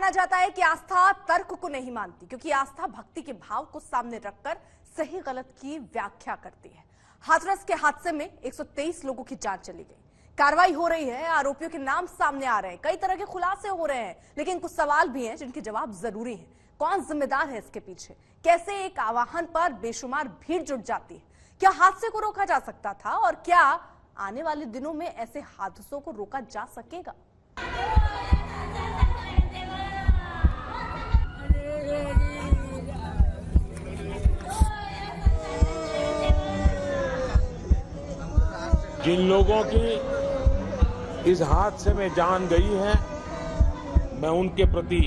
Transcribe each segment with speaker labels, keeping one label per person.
Speaker 1: माना जाता है कि आस्था तर्क को नहीं मानती, क्योंकि आस्था भक्ति के भाव को सामने रखकर सही गलत की व्याख्या करती है। हाथरस के हादसे में 123 लोगों की जान चली गई। कार्रवाई हो रही है, आरोपियों के नाम सामने आ रहे हैं, कई तरह के खुलासे हो रहे हैं, लेकिन कुछ सवाल भी हैं जिनके जवाब जरूरी हैं। कौन जिम्मेदार है इसके पीछे? कैसे एक आवाहन पर बेशुमार भीड़ जुट जाती है? क्या हादसे को रोका जा सकता था और क्या आने वाले दिनों में ऐसे हादसों को रोका जा सकेगा?
Speaker 2: जिन लोगों की इस हादसे में जान गई है, मैं उनके प्रति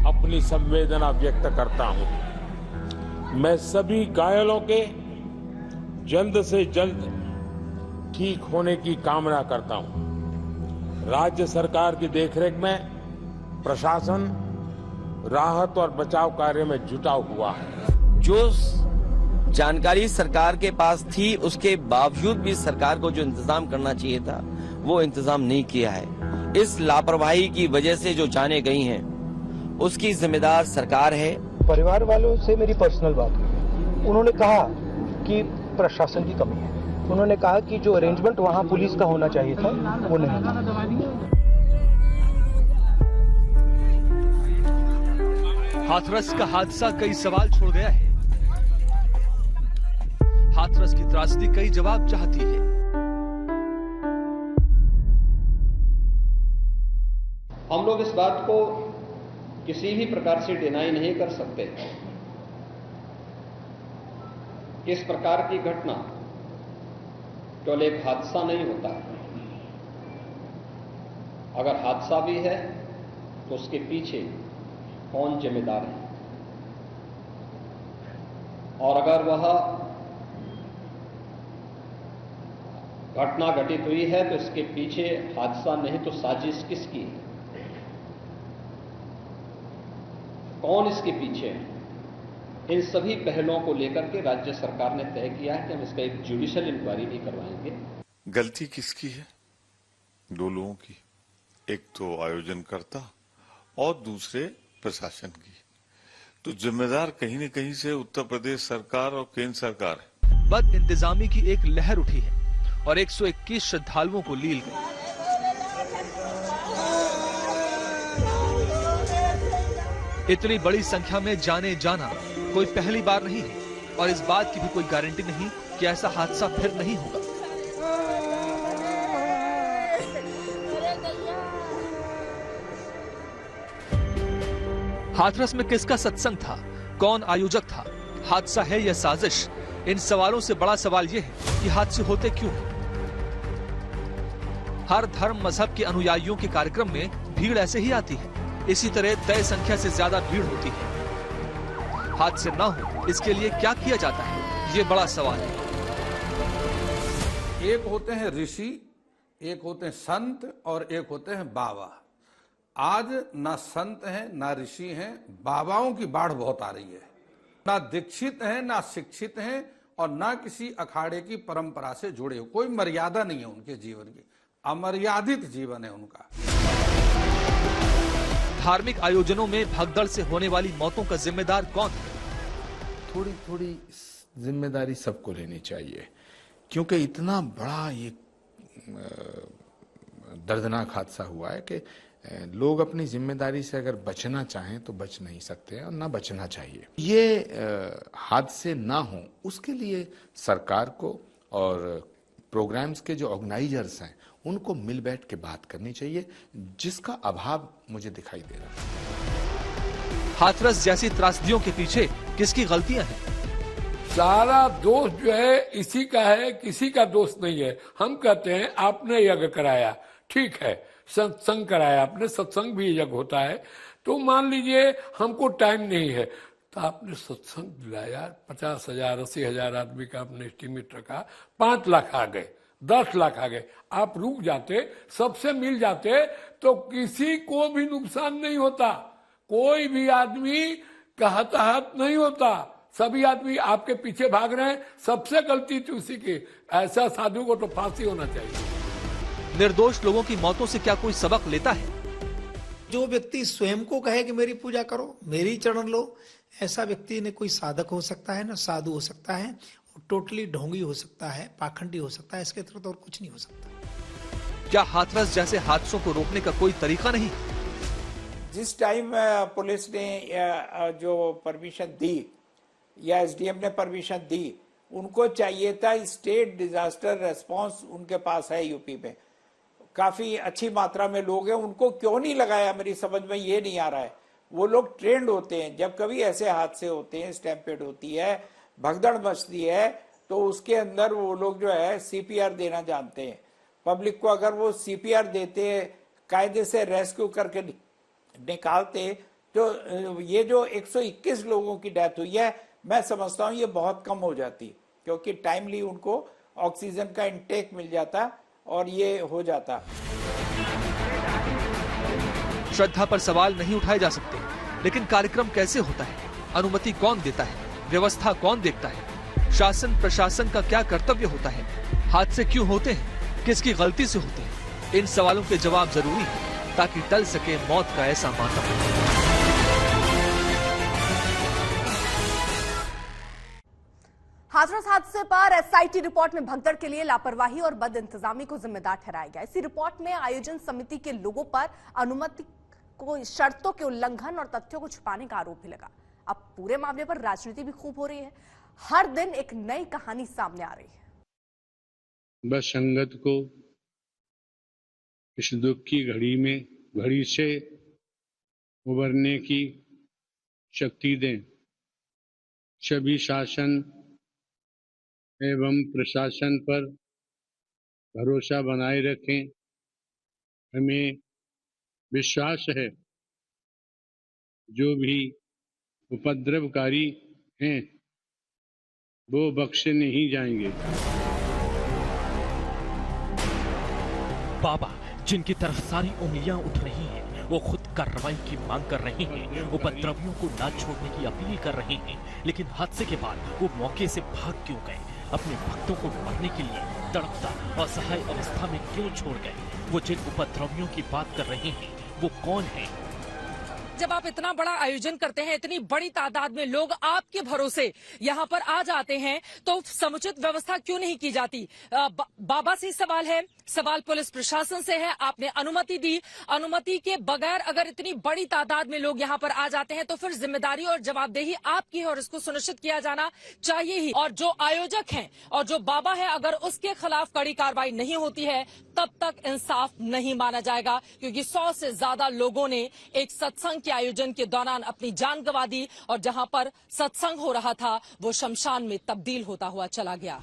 Speaker 2: अपनी संवेदना व्यक्त करता हूं। मैं सभी घायलों के जल्द से जल्द ठीक होने की कामना करता हूं। राज्य सरकार की देखरेख में प्रशासन राहत और बचाव कार्य में जुटा हुआ है।
Speaker 3: जो जानकारी सरकार के पास थी, उसके बावजूद भी सरकार को जो इंतजाम करना चाहिए था वो इंतजाम नहीं किया है। इस लापरवाही की वजह से जो जानें गई हैं, उसकी जिम्मेदार सरकार है।
Speaker 4: परिवार वालों से मेरी पर्सनल बात हुई, उन्होंने कहा कि प्रशासन की कमी है। उन्होंने कहा कि जो अरेंजमेंट वहां पुलिस का होना चाहिए था वो नहीं था।
Speaker 5: हाथरस का हादसा कई सवाल छोड़ गया है। हाथरस की त्रासदी कई जवाब चाहती है।
Speaker 6: हम लोग इस बात को किसी भी प्रकार से डिनाई नहीं कर सकते। इस प्रकार की घटना केवल एक हादसा नहीं होता। अगर हादसा भी है तो उसके पीछे कौन जिम्मेदार है, और अगर वह घटना घटित हुई है तो इसके पीछे हादसा नहीं तो साजिश किसकी है, कौन इसके पीछे है? इन सभी पहलुओं को लेकर के राज्य सरकार ने तय किया है कि हम इसका एक जुडिशियल इंक्वायरी भी करवाएंगे।
Speaker 7: गलती किसकी है? दो लोगों की, एक तो आयोजनकर्ता और दूसरे प्रशासन की। तो जिम्मेदार कहीं न कहीं से उत्तर प्रदेश सरकार और केंद्र सरकार है।
Speaker 5: बद इंतजामी की एक लहर उठी है और 121 श्रद्धालुओं को लील गई। इतनी बड़ी संख्या में जाने जाना कोई पहली बार नहीं है और इस बात की भी कोई गारंटी नहीं कि ऐसा हादसा फिर नहीं होगा। हाथरस में किसका सत्संग था? कौन आयोजक था? हादसा है या साजिश? इन सवालों से बड़ा सवाल यह है कि हादसे होते क्यों हैं? हर धर्म मजहब के अनुयायियों के कार्यक्रम में भीड़ ऐसे ही आती है। इसी तरह तय संख्या से ज्यादा भीड़ होती है। हादसे न हो इसके लिए क्या किया जाता है, ये बड़ा सवाल है।
Speaker 8: एक होते हैं ऋषि, एक होते हैं संत और एक होते हैं बाबा। आज ना संत हैं ना ऋषि हैं, बाबाओं की बाढ़ बहुत आ रही है। ना दीक्षित हैं ना शिक्षित हैं और ना किसी अखाड़े की परंपरा से जुड़े हो। कोई मर्यादा नहीं है उनके जीवन की, अमर्यादित जीवन है उनका।
Speaker 5: धार्मिक आयोजनों में भगदड़ से होने वाली मौतों का जिम्मेदार कौन है?
Speaker 7: थोड़ी थोड़ी जिम्मेदारी सबको लेनी चाहिए, क्योंकि इतना बड़ा ये दर्दनाक हादसा हुआ है कि लोग अपनी जिम्मेदारी से अगर बचना चाहें तो बच नहीं सकते और ना बचना चाहिए। ये हादसे ना हो उसके लिए सरकार को और प्रोग्राम्स के जो ऑर्गेनाइजर्स हैं उनको मिल बैठ के बात करनी चाहिए, जिसका अभाव मुझे दिखाई दे रहा है।
Speaker 5: हाथरस जैसी त्रासदियों के पीछे किसकी गलतियां हैं?
Speaker 9: सारा दोष जो है इसी का है, किसी का दोष नहीं है। हम कहते हैं आपने यज्ञ कराया, ठीक है, सत्संग कराया आपने, सत्संग भी यज्ञ होता है। तो मान लीजिए हमको टाइम नहीं है, तो आपने सत्संग दिलाया, 50,000 80,000 आदमी का आपने एस्टीमेट रखा, 5 लाख आ गए, 10 लाख आ गए, आप रुक जाते, सबसे मिल जाते तो किसी को भी नुकसान नहीं होता, कोई भी आदमी का हताहत नहीं होता। सभी आदमी आपके पीछे भाग रहे हैं, सबसे गलती थी उसी की। ऐसा साधु को तो फांसी होना चाहिए।
Speaker 5: निर्दोष लोगों की मौतों से क्या कोई सबक लेता है?
Speaker 10: जो व्यक्ति स्वयं को कहे कि मेरी पूजा करो, मेरी चरण लो, ऐसा व्यक्ति न कोई साधक हो सकता है, न साधु हो सकता है, टोटली ढोंगी हो सकता है, पाखंडी हो सकता है। इसके तरफ और कुछ नहीं हो सकता।
Speaker 5: क्या हाथरस जैसे हादसों को रोकने का कोई तरीका नहीं?
Speaker 11: जिस टाइम पुलिस ने जो परमिशन दी या एसडीएम ने परमिशन दी, उनको चाहिए था स्टेट डिजास्टर रेस्पॉन्स उनके पास है यूपी में, काफी अच्छी मात्रा में लोग हैं, उनको क्यों नहीं लगाया मेरी समझ में ये नहीं आ रहा है। वो लोग ट्रेंड होते हैं, जब कभी ऐसे हादसे होते हैं, स्टैम्पेड होती है, भगदड़ मचती है, तो उसके अंदर वो लोग जो है सीपीआर देना जानते हैं। पब्लिक को अगर वो सीपीआर देते, कायदे से रेस्क्यू करके निकालते, तो ये जो 121 लोगों की डेथ हुई है, मैं समझता हूँ ये बहुत कम हो जाती, क्योंकि टाइमली उनको ऑक्सीजन का इंटेक मिल जाता और ये हो जाता।
Speaker 5: श्रद्धा पर सवाल नहीं उठाए जा सकते, लेकिन कार्यक्रम कैसे होता है, अनुमति कौन देता है, व्यवस्था कौन देखता है, शासन प्रशासन का क्या कर्तव्य होता है, हादसे क्यों होते हैं, किसकी गलती से होते हैं, इन सवालों के जवाब जरूरी है ताकि टल सके मौत का ऐसा मातम।
Speaker 1: हाथरस हादसे पर एसआईटी रिपोर्ट में भगदड़ के लिए लापरवाही और बद इंतजामी को जिम्मेदार ठहराया गया। इसी रिपोर्ट में आयोजन समिति के लोगों पर अनुमति को शर्तों के उल्लंघन और तथ्यों को छुपाने का आरोप भी लगा। अब पूरे मामले पर राजनीति भी खूब हो रही है। हर दिन एक नई कहानी सामने आ रही है।
Speaker 12: बस संगत को इस दुख की घड़ी से उबरने की शक्ति दें। सभी शासन एवं प्रशासन पर भरोसा बनाए रखें। हमें विश्वास है जो भी उपद्रवकारी हैं वो बख्शे नहीं जाएंगे।
Speaker 13: बाबा जिनकी तरफ सारी उंगलियां उठ रही हैं, वो खुद कार्रवाई की मांग कर रहे हैं, उपद्रवियों को ना छोड़ने की अपील कर रहे हैं, लेकिन हादसे के बाद वो मौके से भाग क्यों गए? अपने भक्तों को मारने के लिए तड़पता असहाय अवस्था में क्यों छोड़ गए? वो जिन उपद्रवियों की बात कर रहे हैं वो कौन है?
Speaker 14: जब आप इतना बड़ा आयोजन करते हैं, इतनी बड़ी तादाद में लोग आपके भरोसे यहाँ पर आ जाते हैं, तो समुचित व्यवस्था क्यों नहीं की जाती? बाबा से सवाल है, सवाल पुलिस प्रशासन से है। आपने अनुमति दी, अनुमति के बगैर अगर इतनी बड़ी तादाद में लोग यहाँ पर आ जाते हैं तो फिर जिम्मेदारी और जवाबदेही आपकी है और इसको सुनिश्चित किया जाना चाहिए ही। और जो आयोजक हैं और जो बाबा है, अगर उसके खिलाफ कड़ी कार्रवाई नहीं होती है तब तक इंसाफ नहीं माना जाएगा, क्योंकि 100 से ज्यादा लोगों ने एक सत्संग के आयोजन के दौरान अपनी जान गंवा दी और जहां पर सत्संग हो रहा था वो शमशान में तब्दील होता हुआ चला गया।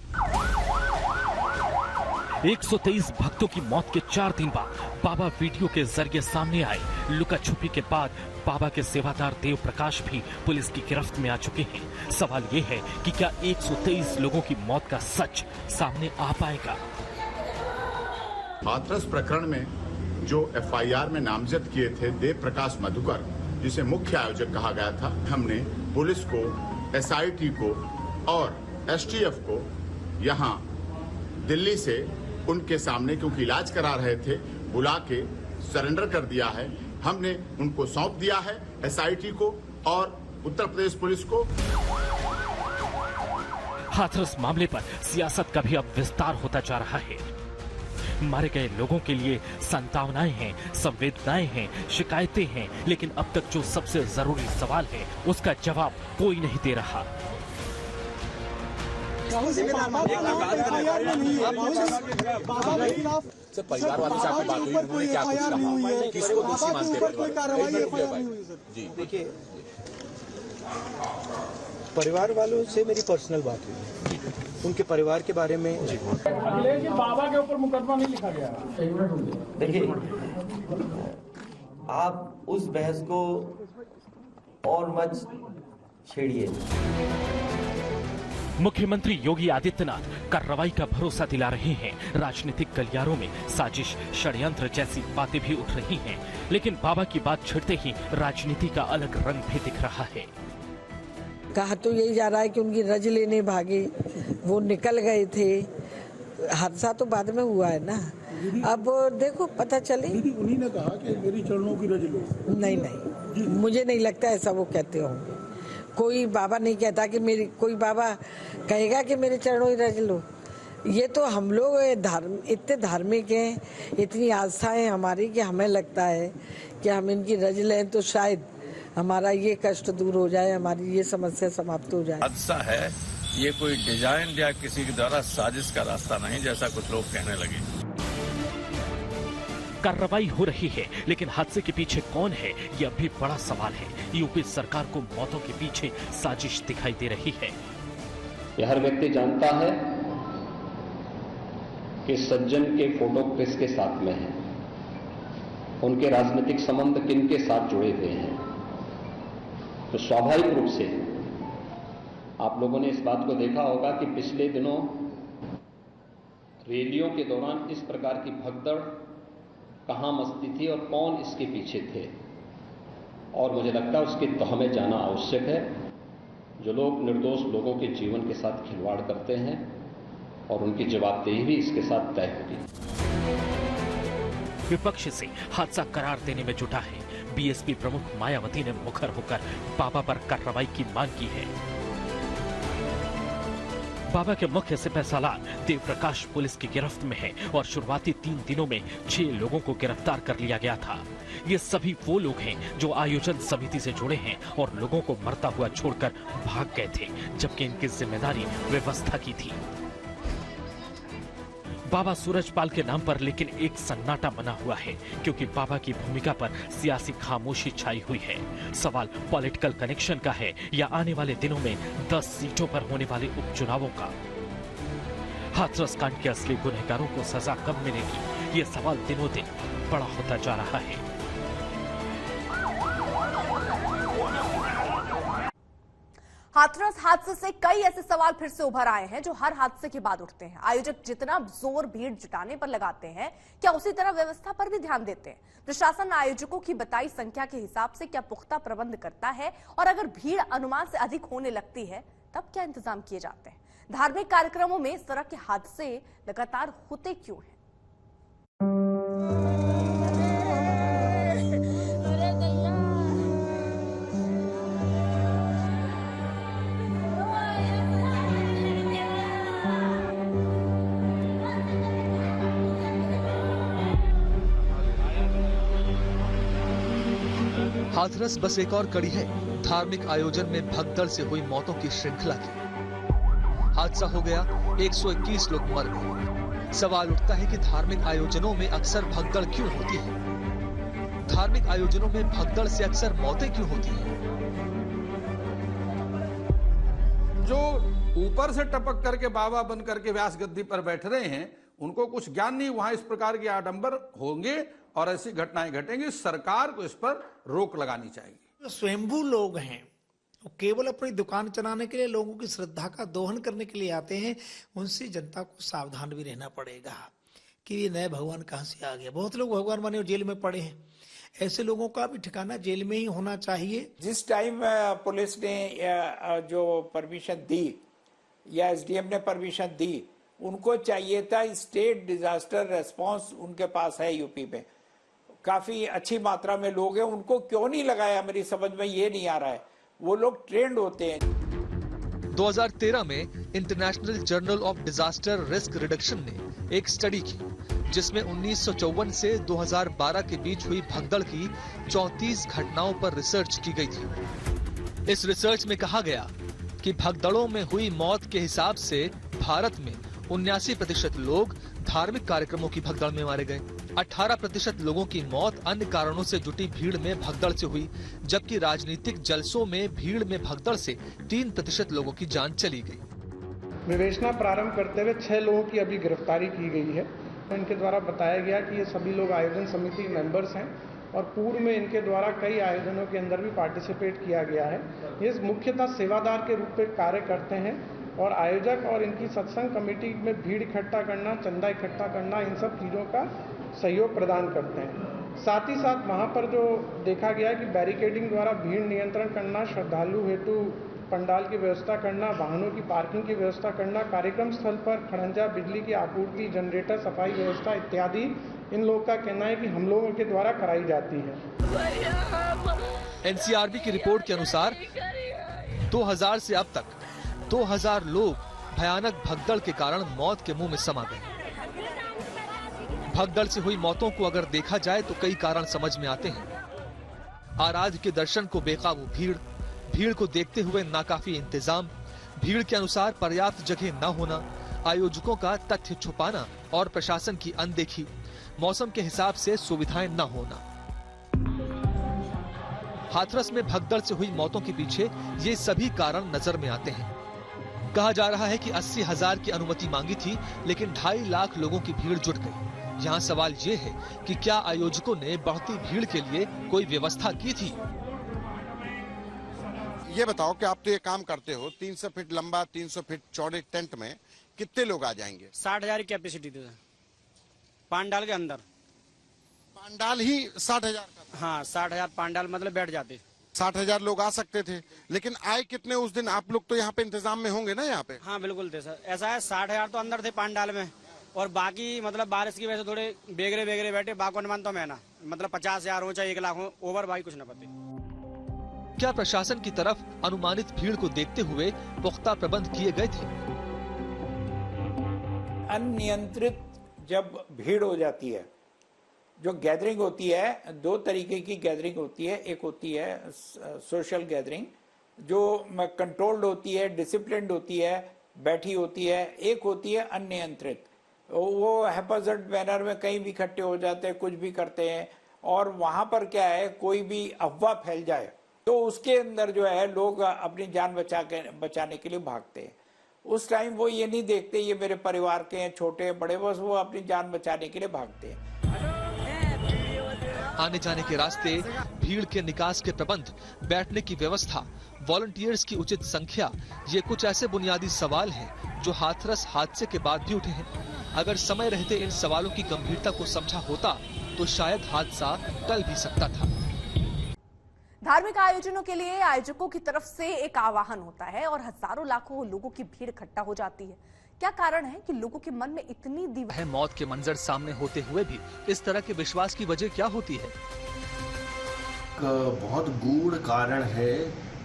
Speaker 13: 123 भक्तों की मौत के 4 दिन बाद बाबा वीडियो के जरिए सामने आए। लुका छुपी के बाद बाबा के सेवादार देव प्रकाश भी पुलिस की गिरफ्त में आ चुके हैं। सवाल ये है कि क्या 123 लोगों की मौत का सच सामने आ पाएगा?
Speaker 15: हाथरस प्रकरण में जो एफआईआर में नामजद किए थे देव प्रकाश मधुकर, जिसे मुख्य आयोजक कहा गया था, हमने पुलिस को, एसआईटी को और एसटीएफ को यहां दिल्ली से उनके सामने, क्योंकि इलाज करा रहे थे, बुला के सरेंडर कर दिया है। हमने उनको सौंप दिया है, एसआईटी को और उत्तर प्रदेश पुलिस को।
Speaker 13: हाथरस मामले पर सियासत का भी अब विस्तार होता जा रहा है। मारे गए लोगों के लिए संतावनाएं हैं, संवेदनाएं हैं, शिकायतें हैं, लेकिन अब तक जो सबसे जरूरी सवाल है उसका जवाब कोई नहीं दे रहा।
Speaker 16: परिवार वालों से आपकी बात हुई, उन्होंने क्या कुछ कहा? किसको दोषी मानते हैं? जी
Speaker 4: देखिए, परिवार वालों से मेरी पर्सनल बात हुई, उनके परिवार के बारे में।
Speaker 17: बाबा के ऊपर मुकदमा नहीं लिखा गया।
Speaker 3: देखिए, आप उस बहस को और मत छेड़िए।
Speaker 13: मुख्यमंत्री योगी आदित्यनाथ कार्रवाई का भरोसा दिला रहे हैं। राजनीतिक गलियारों में साजिश, षड्यंत्र जैसी बातें भी उठ रही हैं, लेकिन बाबा की बात छिड़ते ही राजनीति का अलग रंग भी दिख रहा है।
Speaker 18: कहा तो यही जा रहा है कि उनकी रज लेने भागे, वो निकल गए थे। हादसा तो बाद में हुआ है ना, अब देखो पता चले।
Speaker 16: उन्हीं ने कहा कि मेरी चरणों की रज लो।
Speaker 18: नहीं, मुझे नहीं लगता ऐसा वो कहते होंगे। कोई बाबा नहीं कहता कि मेरी, कोई बाबा कहेगा कि मेरे चरणों की रज लो। ये तो हम लोग इतने धार्मिक हैं, इतनी आस्था है हमारी कि हमें लगता है कि हम इनकी रज लें तो शायद हमारा ये कष्ट दूर हो जाए, हमारी ये समस्या समाप्त हो जाए।
Speaker 19: हादसा है, ये कोई डिजाइन या किसी के द्वारा साजिश का रास्ता नहीं, जैसा कुछ लोग कहने लगे।
Speaker 13: कार्रवाई हो रही है, लेकिन हादसे के पीछे कौन है, ये अब भी बड़ा सवाल है। यूपी सरकार को मौतों के पीछे साजिश दिखाई दे रही है।
Speaker 6: यह हर व्यक्ति जानता है कि सज्जन के फोटो किसके साथ में है, उनके राजनीतिक संबंध किन के साथ जुड़े हुए हैं। तो स्वाभाविक रूप से आप लोगों ने इस बात को देखा होगा कि पिछले दिनों रैलियों के दौरान इस प्रकार की भगदड़ कहां मचती थी और कौन इसके पीछे थे। और मुझे लगता है उसके तह में जाना आवश्यक है। जो लोग निर्दोष लोगों के जीवन के साथ खिलवाड़ करते हैं और उनकी जवाबदेही भी इसके साथ तय होगी।
Speaker 13: विपक्ष से हादसा करार देने में जुटा है। बीएसपी प्रमुख मायावती ने मुखर होकर बाबा पर कार्रवाई की मांग की है। बाबा के मुख्य सिपहसालार देवप्रकाश पुलिस की गिरफ्त में है और शुरुआती 3 दिनों में 6 लोगों को गिरफ्तार कर लिया गया था। ये सभी वो लोग हैं जो आयोजन समिति से जुड़े हैं और लोगों को मरता हुआ छोड़कर भाग गए थे, जबकि इनकी जिम्मेदारी व्यवस्था की थी। बाबा सूरजपाल के नाम पर लेकिन एक सन्नाटा बना हुआ है, क्योंकि बाबा की भूमिका पर सियासी खामोशी छाई हुई है। सवाल पॉलिटिकल कनेक्शन का है या आने वाले दिनों में 10 सीटों पर होने वाले उपचुनावों का। हाथरस कांड के असली गुनहगारों को सजा कब मिलेगी, ये सवाल दिनों दिन बड़ा होता जा रहा है।
Speaker 1: हाथरस हादसे से कई ऐसे सवाल फिर से उभर आए हैं जो हर हादसे के बाद उठते हैं। आयोजक जितना जोर भीड़ जुटाने पर लगाते हैं, क्या उसी तरह व्यवस्था पर भी ध्यान देते हैं? प्रशासन आयोजकों की बताई संख्या के हिसाब से क्या पुख्ता प्रबंध करता है? और अगर भीड़ अनुमान से अधिक होने लगती है तब क्या इंतजाम किए जाते हैं? धार्मिक कार्यक्रमों में इस तरह के हादसे लगातार होते क्यों हैं?
Speaker 5: हाथरस बस एक और कड़ी है धार्मिक आयोजन में भगदड़ से हुई मौतों की श्रृंखला की। हादसा हो गया, 121 लोग मर गए। सवाल उठता है कि धार्मिक आयोजनों में अक्सर भगदड़ क्यों होती है? धार्मिक आयोजनों में भगदड़ से अक्सर मौतें क्यों होती हैं?
Speaker 8: जो ऊपर से टपक करके बाबा बन करके व्यास गद्दी पर बैठ रहे हैं, उनको कुछ ज्ञान नहीं, वहां इस प्रकार के आडंबर होंगे और ऐसी घटनाएं घटेंगी। सरकार को इस पर रोक लगानी चाहिए।
Speaker 10: जो स्वयंभू लोग हैं वो केवल अपनी दुकान चलाने के लिए, लोगों की श्रद्धा का दोहन करने के लिए आते हैं। उनसे जनता को सावधान भी रहना पड़ेगा कि ये नए भगवान कहां से आ गया। बहुत लोग भगवान बने और जेल में पड़े हैं। ऐसे लोगों का भी ठिकाना जेल में ही होना चाहिए।
Speaker 11: जिस टाइम पुलिस ने जो परमिशन दी या एसडीएम ने परमिशन दी, उनको चाहिए था, स्टेट डिजास्टर रेस्पॉन्स उनके पास है यूपी में, काफी अच्छी मात्रा में लोग हैं, उनको क्यों नहीं लगाया मेरी समझ में ये नहीं आ रहा है। वो लोग ट्रेंड होते हैं।
Speaker 5: 2013 में international journal of disaster risk reduction ने एक स्टडी की जिसमें 1954 से 2012 के बीच हुई भगदड़ की 34 घटनाओं पर रिसर्च की गई थी। इस रिसर्च में कहा गया कि भगदड़ों में हुई मौत के हिसाब से भारत में 79% लोग धार्मिक कार्यक्रमों की भगदड़ में मारे गए। 18% लोगों की मौत अन्य कारणों से जुटी भीड़ में भगदड़ से हुई, जबकि राजनीतिक जलसों में भीड़ में भगदड़ से 3% लोगों की जान चली गई।
Speaker 17: विवेचना प्रारंभ करते हुए 6 लोगों की अभी गिरफ्तारी की गई है। तो इनके द्वारा बताया गया कि ये सभी लोग आयोजन समिति मेंबर्स हैं और पूर्व में इनके द्वारा कई आयोजनों के अंदर भी पार्टिसिपेट किया गया है। ये मुख्यतः सेवादार के रूप में कार्य करते हैं और आयोजक और इनकी सत्संग कमेटी में भीड़ इकट्ठा करना, चंदा इकट्ठा करना, इन सब चीज़ों का सहयोग प्रदान करते हैं। साथ ही साथ वहाँ पर जो देखा गया कि बैरिकेडिंग द्वारा भीड़ नियंत्रण करना, श्रद्धालु हेतु पंडाल की व्यवस्था करना, वाहनों की पार्किंग की व्यवस्था करना, कार्यक्रम स्थल पर खड़ंजा, बिजली की आपूर्ति, जनरेटर, सफाई व्यवस्था इत्यादि इन लोगों का कहना है कि हम लोगों के द्वारा कराई जाती है।
Speaker 5: एनसीआरबी की रिपोर्ट के अनुसार 2000 से अब तक 2000 लोग भयानक भगदड़ के कारण मौत के मुंह में समा गए। भगदड़ से हुई मौतों को अगर देखा जाए तो कई कारण समझ में आते हैं। आराध्य के दर्शन को बेकाबू भीड़, भीड़ को देखते हुए नाकाफी इंतजाम, भीड़ के अनुसार पर्याप्त जगह न होना, आयोजकों का तथ्य छुपाना और प्रशासन की अनदेखी, मौसम के हिसाब से सुविधाएं न होना। हाथरस में भगदड़ से हुई मौतों के पीछे ये सभी कारण नजर में आते हैं। कहा जा रहा है कि 80,000 की अनुमति मांगी थी, लेकिन 2.5 लाख लोगों की भीड़ जुट गई। यहाँ सवाल ये है कि क्या आयोजकों ने बढ़ती भीड़ के लिए कोई व्यवस्था की थी?
Speaker 20: ये बताओ कि आप तो ये काम करते हो, 300 फीट लंबा 300 फीट चौड़े टेंट में कितने लोग आ जाएंगे?
Speaker 21: 60,000 कैपेसिटी थी पांडाल के अंदर।
Speaker 20: पांडाल ही 60,000 का?
Speaker 21: हाँ, 60,000 पांडाल मतलब बैठ जाते।
Speaker 20: 60,000 लोग आ सकते थे, लेकिन आए कितने उस दिन? आप लोग तो यहाँ पे इंतजाम में होंगे ना यहाँ पे?
Speaker 21: हाँ बिल्कुल थे सर। ऐसा है 60,000 तो अंदर थे पांडाल में, और बाकी मतलब बारिश की वजह से थोड़े बेगरे बैठे। बाको अनुमान तो मैं ना मतलब 50,000 हो चाहे 1 लाख हो, ओवर भाई कुछ न पते।
Speaker 5: क्या प्रशासन की तरफ अनुमानित भीड़ को देखते हुए पुख्ता प्रबंध किए गए थे?
Speaker 11: अनियंत्रित जब भीड़ हो जाती है, जो गैदरिंग होती है, 2 तरीके की गैदरिंग होती है। एक होती है सोशल गैदरिंग जो कंट्रोल्ड होती है, डिसिप्लिन्ड होती है, बैठी होती है। एक होती है अनियंत्रित, वो हैप्पैज़र्ड मैनर में कहीं भी इकट्ठे हो जाते हैं, कुछ भी करते हैं, और वहां पर क्या है, कोई भी अफवाह फैल जाए तो उसके अंदर जो है लोग अपनी जान बचाने के लिए भागते हैं। उस टाइम वो ये नहीं देखते ये मेरे परिवार के हैं, छोटे बड़े, बस वो अपनी जान बचाने के लिए भागते हैं।
Speaker 5: आने जाने के रास्ते, भीड़ के निकास के प्रबंध, बैठने की व्यवस्था, वॉलंटियर्स की उचित संख्या, ये कुछ ऐसे बुनियादी सवाल हैं जो हाथरस हादसे के बाद भी उठे हैं। अगर समय रहते इन सवालों की गंभीरता को समझा होता तो शायद हादसा टल भी सकता था।
Speaker 1: धार्मिक आयोजनों के लिए आयोजकों की तरफ से एक आह्वान होता है और हजारों लाखों लोगों की भीड़ इकट्ठा हो जाती है। क्या कारण है कि लोगों के मन में इतनी दीवार?
Speaker 5: मौत के मंजर सामने होते हुए भी इस तरह के विश्वास की वजह क्या होती है?
Speaker 22: बहुत गूढ़ कारण है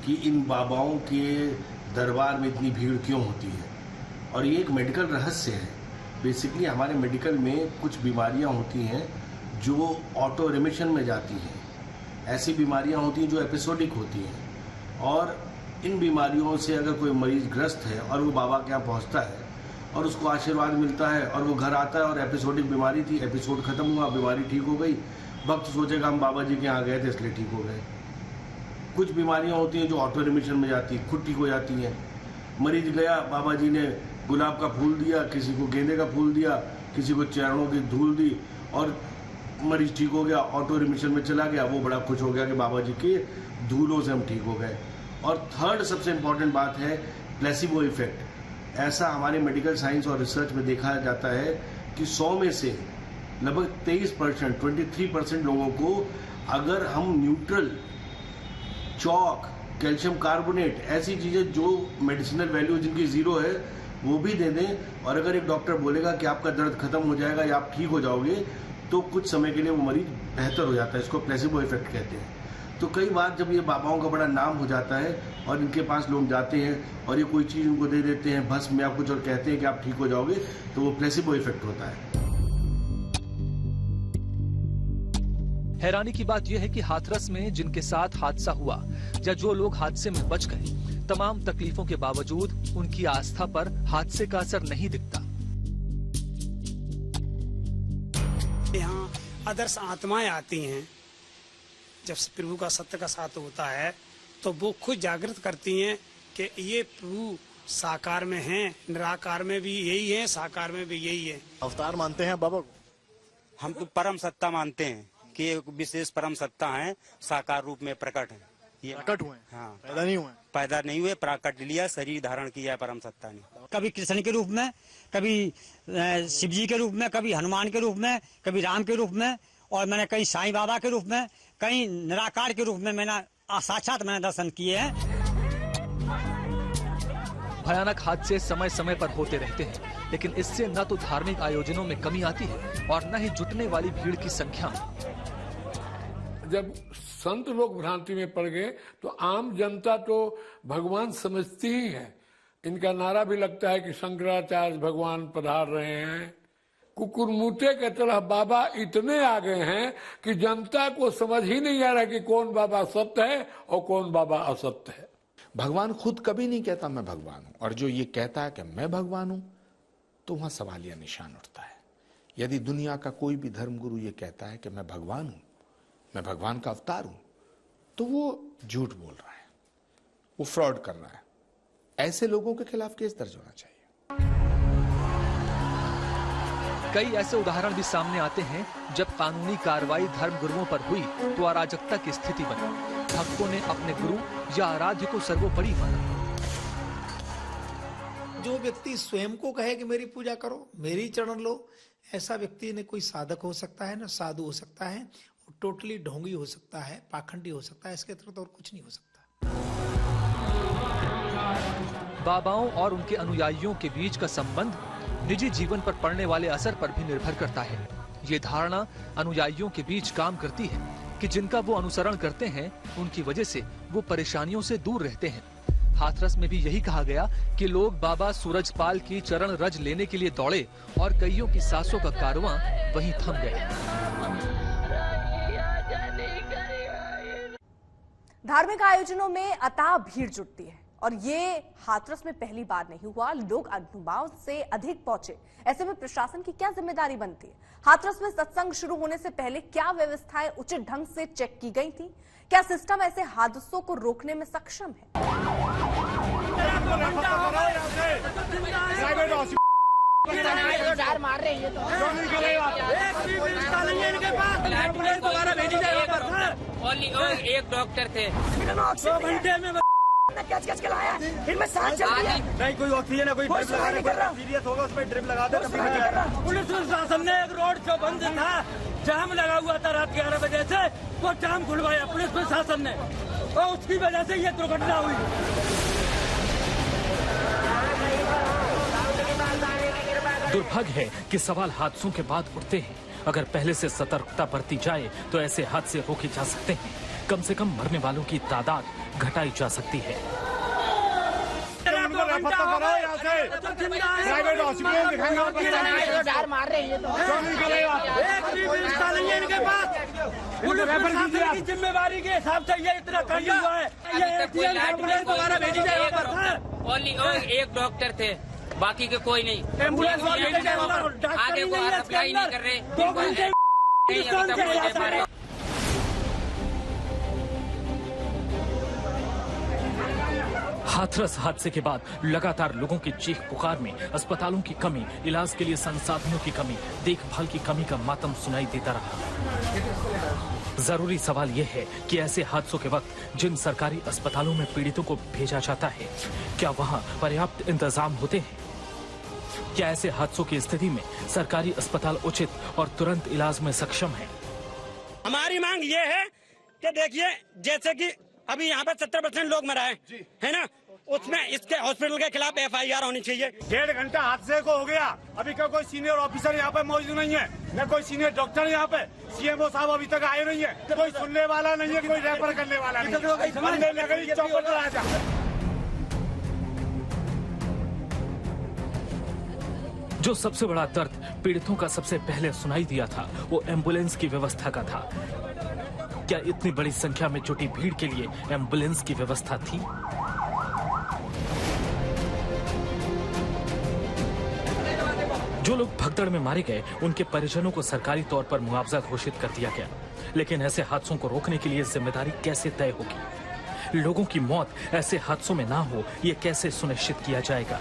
Speaker 22: कि इन बाबाओं के दरबार में इतनी भीड़ क्यों होती है, और ये एक मेडिकल रहस्य है। बेसिकली हमारे मेडिकल में कुछ बीमारियां होती हैं जो ऑटो रिमिशन में जाती हैं। ऐसी बीमारियां होती हैं जो एपिसोडिक होती हैं, और इन बीमारियों से अगर कोई मरीज ग्रस्त है और वो बाबा के यहाँ पहुँचता है और उसको आशीर्वाद मिलता है और वो घर आता है और एपिसोडिक बीमारी थी, एपिसोड खत्म हुआ, बीमारी ठीक हो गई, भक्त सोचेगा हम बाबा जी के यहाँ गए थे इसलिए ठीक हो गए। कुछ बीमारियां होती हैं जो ऑटो रिमिशन में जाती है, खुद ठीक हो जाती हैं। मरीज गया, बाबा जी ने गुलाब का फूल दिया, किसी को गेंदे का फूल दिया, किसी को चरणों की धूल दी, और मरीज ठीक हो गया, ऑटो रिमिशन में चला गया। वो बड़ा खुश हो गया कि बाबा जी के धूलों से हम ठीक हो गए। और थर्ड सबसे इम्पॉर्टेंट बात है प्लेसिबो इफेक्ट। ऐसा हमारे मेडिकल साइंस और रिसर्च में देखा जाता है कि 100 में से लगभग 23%, 23% लोगों को अगर हम न्यूट्रल, चौक, कैल्शियम कार्बोनेट, ऐसी चीजें जो मेडिसिनल वैल्यू जिनकी 0 है वो भी दे दें, और अगर एक डॉक्टर बोलेगा कि आपका दर्द खत्म हो जाएगा या आप ठीक हो जाओगे, तो कुछ समय के लिए वो मरीज बेहतर हो जाता है। इसको प्लेसिबो इफेक्ट कहते हैं। तो कई बार जब ये बाबाओं का बड़ा नाम हो जाता है और इनके पास लोग जाते हैं और ये कोई चीज उनको दे देते हैं, भस्म या कुछ, और कहते हैं कि आप ठीक हो जाओगे, तो वो प्लेसिबो इफेक्ट होता है।
Speaker 5: हैरानी की बात यह है कि हाथरस में जिनके साथ हादसा हुआ या जो लोग हादसे में बच गए, तमाम तकलीफों के बावजूद उनकी आस्था पर हादसे का असर नहीं दिखता।
Speaker 23: यहाँ आदर्श आत्माएं आती हैं। जब प्रभु का सत्य का साथ होता है तो वो खुद जागृत करती हैं कि ये प्रभु साकार में हैं, निराकार में भी यही है, साकार में भी यही है।
Speaker 16: अवतार मानते हैं बाबा को?
Speaker 21: हम तो परम सत्ता मानते हैं कि एक विशेष परम सत्ता है, साकार रूप में प्रकट है। ये
Speaker 16: प्रकट हुए?
Speaker 21: हाँ,
Speaker 16: पैदा नहीं हुए?
Speaker 21: पैदा नहीं हुए, प्रकट लिया, शरीर धारण किया है परम सत्ता ने।
Speaker 24: कभी कृष्ण के रूप में, कभी शिव जी के रूप में, कभी हनुमान के रूप में, कभी राम के रूप में, और मैंने कहीं साईं बाबा के रूप में, कहीं निराकार के रूप में मैंने साक्षात मैंने दर्शन किए हैं।
Speaker 5: भयानक हादसे समय समय पर होते रहते हैं, लेकिन इससे न तो धार्मिक आयोजनों में कमी आती है और न ही जुटने वाली भीड़ की संख्या में।
Speaker 8: जब संत लोग भ्रांति में पड़ गए तो आम जनता तो भगवान समझती ही है। इनका नारा भी लगता है कि शंकराचार्य भगवान पधार रहे हैं। कुकुरमुते के तरह बाबा इतने आ गए हैं कि जनता को समझ ही नहीं आ रहा कि कौन बाबा सत्य है और कौन बाबा असत्य है।
Speaker 2: भगवान खुद कभी नहीं कहता मैं भगवान हूं, और जो ये कहता है कि मैं भगवान हूं तो वहां सवालिया निशान उठता है। यदि दुनिया का कोई भी धर्मगुरु ये कहता है कि मैं भगवान हूं, मैं भगवान का अवतार हूं, तो वो झूठ बोल रहा है, वो फ्रॉड कर रहा है। ऐसे लोगों के खिलाफ केस दर्ज होना चाहिए।
Speaker 5: कई ऐसे उदाहरण भी सामने आते हैं जब कानूनी कार्रवाई धर्मगुरुओं पर हुई तो अराजकता की स्थिति बनी। भक्तों ने अपने गुरु या आराध्य को सर्वोपरि माना।
Speaker 10: जो व्यक्ति स्वयं को कहे कि मेरी पूजा करो, मेरी चरण लो, ऐसा व्यक्ति न कोई साधक हो सकता है, न साधु हो सकता है, टोटली ढोंगी हो सकता है, पाखंडी हो सकता है। इसके अतिरिक्त और कुछ नहीं हो सकता।
Speaker 5: बाबाओं और उनके अनुयायियों के बीच का संबंध निजी जीवन पर पड़ने वाले असर पर भी निर्भर करता है। ये धारणा अनुयायियों के बीच काम करती है कि जिनका वो अनुसरण करते हैं उनकी वजह से वो परेशानियों से दूर रहते हैं। हाथरस में भी यही कहा गया कि लोग बाबा सूरजपाल की चरण रज लेने के लिए दौड़े और कईयों की सांसों का कारवां वहीं थम गया।
Speaker 1: धार्मिक आयोजनों में अथाह भीड़ जुटती है और ये हाथरस में पहली बार नहीं हुआ। लोग अनुमान से अधिक पहुंचे। ऐसे में प्रशासन की क्या जिम्मेदारी बनती है? हाथरस में सत्संग शुरू होने से पहले क्या व्यवस्थाएं उचित ढंग से चेक की गई थी? क्या सिस्टम ऐसे हादसों को रोकने में सक्षम है?
Speaker 7: मार रहे हैं एक डॉक्टर थे 2 घंटे में कैच के लाया। इनमें सांस चल रही है, नहीं कोई ऑक्सीजन है, कोई ड्रिप लगा रहे, सीरियस होगा उसमें ड्रिप लगा दे। पुलिस प्रशासन ने एक रोड जो बंद था, जाम लगा हुआ था रात 11 बजे से, वो जाम खुलवाया पुलिस प्रशासन ने और उसकी वजह से ये दुर्घटना हुई।
Speaker 13: दुर्भाग्य है कि सवाल हादसों के बाद उठते हैं। अगर पहले से सतर्कता बरती जाए तो ऐसे हादसे रोके जा सकते हैं। कम से कम मरने वालों की तादाद घटाई जा सकती है।
Speaker 7: मार रहे हैं जिम्मेवारी के हिसाब से ये इतना कर हुआ है। एक डॉक्टर थे, बाकी के कोई नहीं। एम्बुलेंस आगे को अप्लाई नहीं कर रहे।
Speaker 13: हाथरस हादसे के बाद लगातार लोगों की चीख पुकार में अस्पतालों की कमी, इलाज के लिए संसाधनों की कमी, देखभाल की कमी का मातम सुनाई देता रहा। जरूरी सवाल यह है कि ऐसे हादसों के वक्त जिन सरकारी अस्पतालों में पीड़ितों को भेजा जाता है, क्या वहां पर्याप्त इंतजाम होते हैं? क्या ऐसे हादसों की स्थिति में सरकारी अस्पताल उचित और तुरंत इलाज में सक्षम है?
Speaker 21: हमारी मांग ये है कि देखिए, जैसे कि अभी यहाँ पर 70% लोग मरा है ना, उसमें इसके हॉस्पिटल के खिलाफ FIR होनी चाहिए।
Speaker 9: 1.5 घंटा हादसे को हो गया, अभी का कोई सीनियर ऑफिसर यहाँ पे मौजूद नहीं है, न कोई सीनियर डॉक्टर यहाँ पे। CMO साहब अभी तक आए नहीं है, कोई सुनने वाला नहीं है, कोई रेफर करने वाला नहीं है। चौपर पर आ जा।
Speaker 13: जो सबसे बड़ा दर्द पीड़ितों का सबसे पहले सुनाई दिया था, वो एम्बुलेंस की व्यवस्था का था। क्या इतनी बड़ी संख्या में जुटी भीड़ के लिए एम्बुलेंस की व्यवस्था थी? जो लोग भगदड़ में मारे गए, उनके परिजनों को सरकारी तौर पर मुआवजा घोषित कर दिया गया, लेकिन ऐसे हादसों को रोकने के लिए जिम्मेदारी कैसे तय होगी? लोगों की मौत ऐसे हादसों में ना हो, ये कैसे सुनिश्चित किया जाएगा?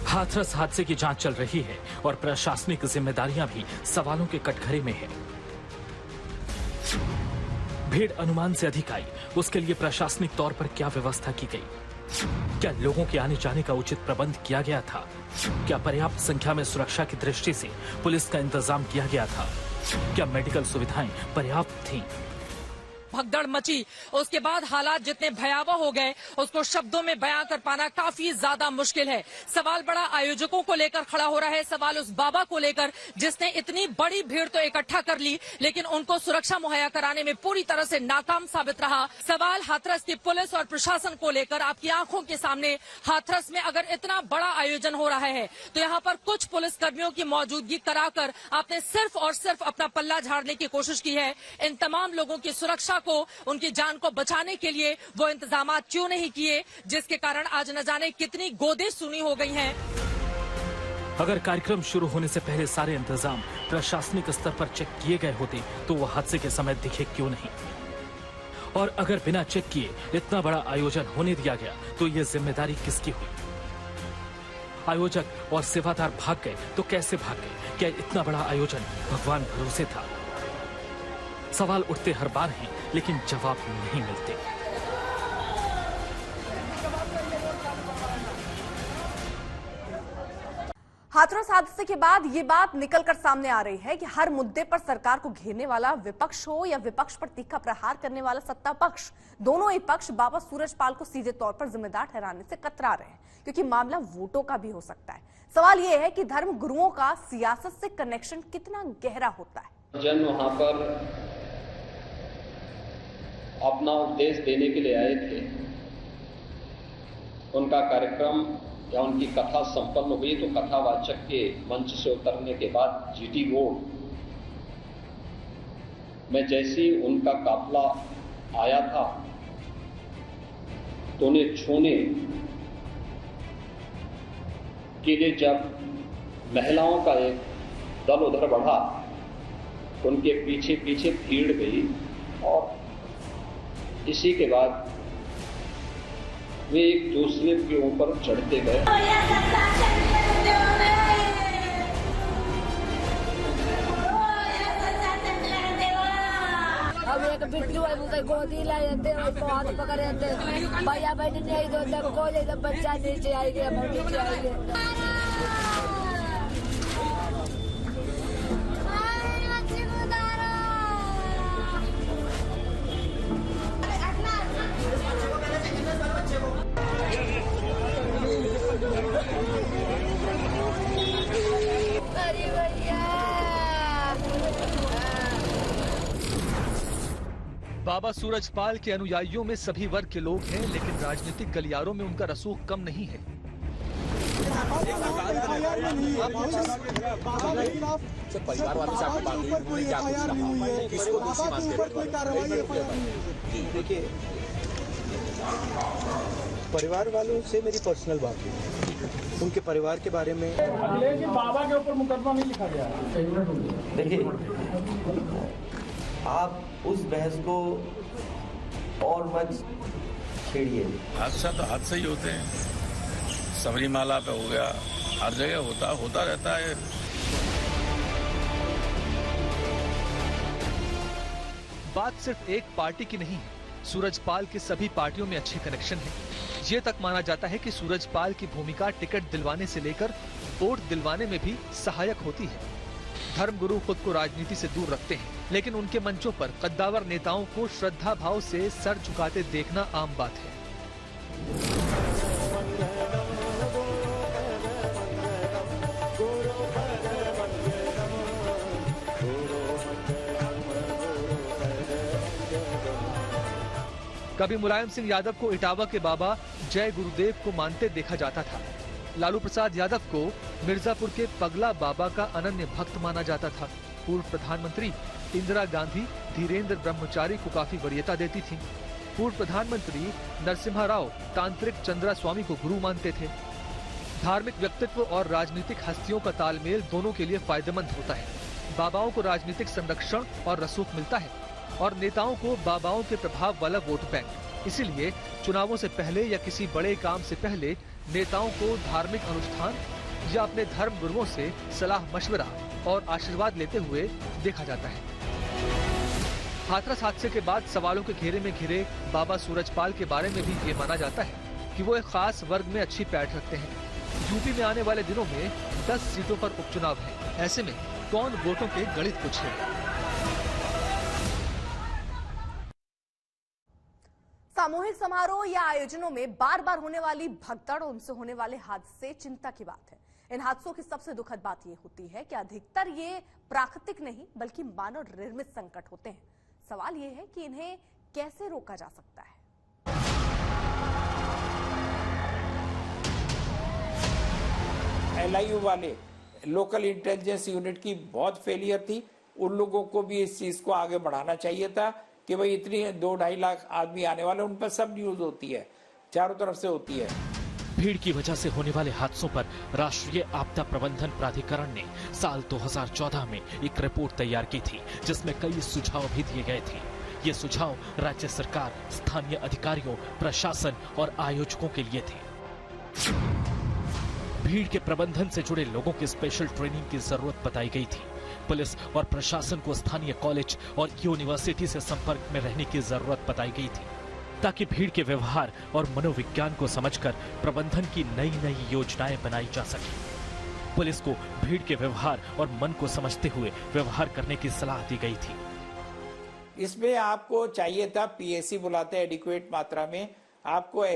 Speaker 13: हाथरस हादसे की जांच चल रही है और प्रशासनिक जिम्मेदारियां भी सवालों के कटघरे में है। भीड़ अनुमान से अधिक आई, उसके लिए प्रशासनिक तौर पर क्या व्यवस्था की गई? क्या लोगों के आने जाने का उचित प्रबंध किया गया था? क्या पर्याप्त संख्या में सुरक्षा की दृष्टि से पुलिस का इंतजाम किया गया था? क्या मेडिकल सुविधाएं पर्याप्त थीं?
Speaker 4: भगदड़ मची। उसके बाद हालात जितने भयावह हो गए उसको शब्दों में बयां कर पाना काफी ज्यादा मुश्किल है। सवाल बड़ा आयोजकों को लेकर खड़ा हो रहा है, सवाल उस बाबा को लेकर जिसने इतनी बड़ी भीड़ तो इकट्ठा कर ली लेकिन उनको सुरक्षा मुहैया कराने में पूरी तरह से नाकाम साबित रहा। सवाल हाथरस की पुलिस और प्रशासन को लेकर आपकी आंखों के सामने। हाथरस में अगर इतना बड़ा आयोजन हो रहा है तो यहाँ पर कुछ पुलिस कर्मियों की मौजूदगी कराकर आपने सिर्फ और सिर्फ अपना पल्ला झाड़ने की कोशिश की है। इन तमाम लोगों की सुरक्षा को, उनकी जान को बचाने के लिए वो इंतजाम क्यों नहीं किए, जिसके कारण आज न जाने कितनी गोदें सुनी हो गई हैं।
Speaker 13: अगर कार्यक्रम शुरू होने से पहले सारे इंतजाम प्रशासनिक स्तर पर चेक किए गए होते तो वो हादसे के समय दिखे क्यों नहीं? और अगर बिना चेक किए इतना बड़ा आयोजन होने दिया गया तो ये जिम्मेदारी किसकी हुई? आयोजक और सेवादार भाग गए तो कैसे भाग गए? क्या इतना बड़ा आयोजन भगवान भरोसे था? सवाल उठते हर बार हैं लेकिन जवाब नहीं मिलते।
Speaker 1: हाथरस हादसे के बाद ये बात निकलकर सामने आ रही है कि हर मुद्दे पर सरकार को घेरने वाला विपक्ष हो या विपक्ष पर तीखा प्रहार करने वाला सत्ता पक्ष, दोनों ही पक्ष बाबा सूरजपाल को सीधे तौर पर जिम्मेदार ठहराने से कतरा रहे हैं, क्योंकि मामला वोटों का भी हो सकता है। सवाल यह है कि धर्म गुरुओं का सियासत से कनेक्शन कितना गहरा होता है।
Speaker 6: जन वहां पर अपना उपदेश देने के लिए आए थे, उनका कार्यक्रम या उनकी कथा संपन्न हुई तो कथावाचक के मंच से उतरने के बाद जीटी रोड में जैसे ही उनका काफिला आया था तो उन्हें छूने के लिए जब महिलाओं का एक दल उधर बढ़ा तो उनके पीछे पीछे भीड़ गई और इसी के बाद वे एक दूसरे के ऊपर चढ़ते गए।
Speaker 12: अब एक बिट्टू है वो गोदी ला जाते हैं, उसको हाथ पकड़ जाते हैं, भैया बहन नहीं दो तब को ले तब बच्चा नीचे आएगी, हम नीचे आएंगे।
Speaker 5: बाबा सूरजपाल के अनुयायियों में सभी वर्ग के लोग हैं, लेकिन राजनीतिक गलियारों में उनका रसूख कम नहीं है।
Speaker 16: परिवार वालों से आपकी बात हुई, उन्होंने क्या कुछ कहा, किसको दोषी मानते हैं?
Speaker 14: देखिए, परिवार वालों से मेरी पर्सनल बात हुई, उनके परिवार के बारे में।
Speaker 9: बाबा के ऊपर मुकदमा नहीं लिखा गया।
Speaker 3: देखिए, आप उस बहस को और मत छेड़िए।
Speaker 19: हादसा तो हादसा ही होते हैं, सबरीमाला पे हो गया, हर जगह होता रहता है।
Speaker 5: बात सिर्फ एक पार्टी की नहीं है, सूरजपाल के सभी पार्टियों में अच्छे कनेक्शन हैं। ये तक माना जाता है कि सूरजपाल की भूमिका टिकट दिलवाने से लेकर वोट दिलवाने में भी सहायक होती है। धर्मगुरु खुद को राजनीति से दूर रखते हैं, लेकिन उनके मंचों पर कद्दावर नेताओं को श्रद्धा भाव से सर झुकाते देखना आम बात है। कभी मुलायम सिंह यादव को इटावा के बाबा जय गुरुदेव को मानते देखा जाता था। लालू प्रसाद यादव को मिर्जापुर के पगला बाबा का अनन्य भक्त माना जाता था। पूर्व प्रधानमंत्री इंदिरा गांधी धीरेन्द्र ब्रह्मचारी को काफी वरीयता देती थी। पूर्व प्रधानमंत्री नरसिम्हा राव तांत्रिक चंद्रा स्वामी को गुरु मानते थे। धार्मिक व्यक्तित्व और राजनीतिक हस्तियों का तालमेल दोनों के लिए फायदेमंद होता है। बाबाओं को राजनीतिक संरक्षण और रसूख मिलता है और नेताओं को बाबाओं के प्रभाव वाला वोट बैंक। इसीलिए चुनावों से पहले या किसी बड़े काम से पहले नेताओं को धार्मिक अनुष्ठान या अपने धर्म गुरुओं से सलाह मशवरा और आशीर्वाद लेते हुए देखा जाता है। हाथरस हादसे के बाद सवालों के घेरे में घिरे बाबा सूरजपाल के बारे में भी ये माना जाता है कि वो एक खास वर्ग में अच्छी पैठ रखते हैं। यूपी में आने वाले दिनों में 10 सीटों पर उपचुनाव है। ऐसे में कौन वोटों के गणित को छेड़े।
Speaker 1: सामूहिक समारोह या आयोजनों में बार बार होने वाली भगदड़ और उनसे होने वाले हादसे चिंता की बात है। इन हादसों की सबसे दुखद बात यह होती है कि अधिकतर ये प्राकृतिक नहीं बल्कि मानव निर्मित संकट होते हैं। सवाल यह है कि इन्हें कैसे रोका जा सकता है।
Speaker 11: LIU वाले लोकल इंटेलिजेंस यूनिट की बहुत फेलियर थी। उन लोगों को भी इस चीज को आगे बढ़ाना चाहिए था कि भाई इतनी 2-2.5 लाख आदमी आने वाले, उन पर सब न्यूज होती है, चारों तरफ से होती है।
Speaker 13: भीड़ की वजह से होने वाले हादसों पर राष्ट्रीय आपदा प्रबंधन प्राधिकरण ने साल 2014 में एक रिपोर्ट तैयार की थी, जिसमें कई सुझाव भी दिए गए थे। ये सुझाव राज्य सरकार, स्थानीय अधिकारियों, प्रशासन और आयोजकों के लिए थे। भीड़ के प्रबंधन से जुड़े लोगों की स्पेशल ट्रेनिंग की जरूरत बताई गई थी। पुलिस और प्रशासन को स्थानीय कॉलेज और यूनिवर्सिटी से संपर्क में रहने की जरूरत बताई गई थी, ताकि भीड़ के व्यवहार और मनोविज्ञान को समझकर प्रबंधन की नई नई योजनाएं बनाई जा सके। पुलिस को भीड़ के व्यवहार और मन को समझते हुए व्यवहार करने की सलाह दी गई थी।
Speaker 11: इसमें आपको चाहिए था PAC बुलाते एडिक्वेट मात्रा में, आपको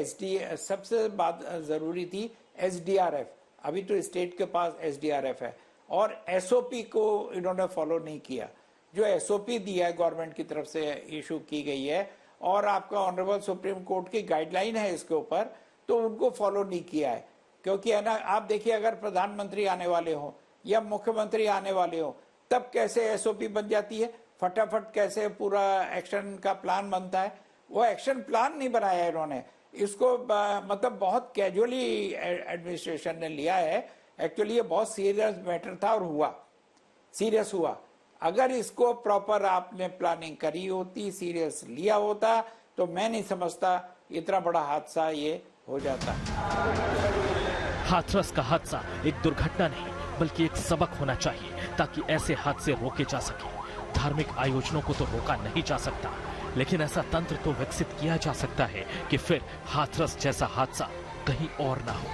Speaker 11: सबसे बात जरूरी थी SDRF। अभी तो स्टेट के पास SDRF है और SOP को इन्होंने फॉलो नहीं किया। जो SOP दिया है गवर्नमेंट की तरफ से इशू की गई है और आपका ऑनरेबल सुप्रीम कोर्ट की गाइडलाइन है इसके ऊपर, तो उनको फॉलो नहीं किया है। क्योंकि है ना, आप देखिए अगर प्रधानमंत्री आने वाले हो या मुख्यमंत्री आने वाले हो तब कैसे SOP बन जाती है, फटाफट कैसे पूरा एक्शन का प्लान बनता है। वो एक्शन प्लान नहीं बनाया है इन्होंने, इसको मतलब बहुत कैजुअली एडमिनिस्ट्रेशन ने लिया है। एक्चुअली ये बहुत सीरियस मैटर था और सीरियस हुआ। अगर इसको प्रॉपर आपने प्लानिंग करी होती, सीरियस लिया होता, तो मैं नहीं समझता इतना बड़ा हादसा ये हो जाता।
Speaker 13: हाथरस का हादसा एक दुर्घटना नहीं बल्कि एक सबक होना चाहिए, ताकि ऐसे हादसे रोके जा सके। धार्मिक आयोजनों को तो रोका नहीं जा सकता, लेकिन ऐसा तंत्र तो विकसित किया जा सकता है कि फिर हाथरस जैसा हादसा कहीं और ना हो।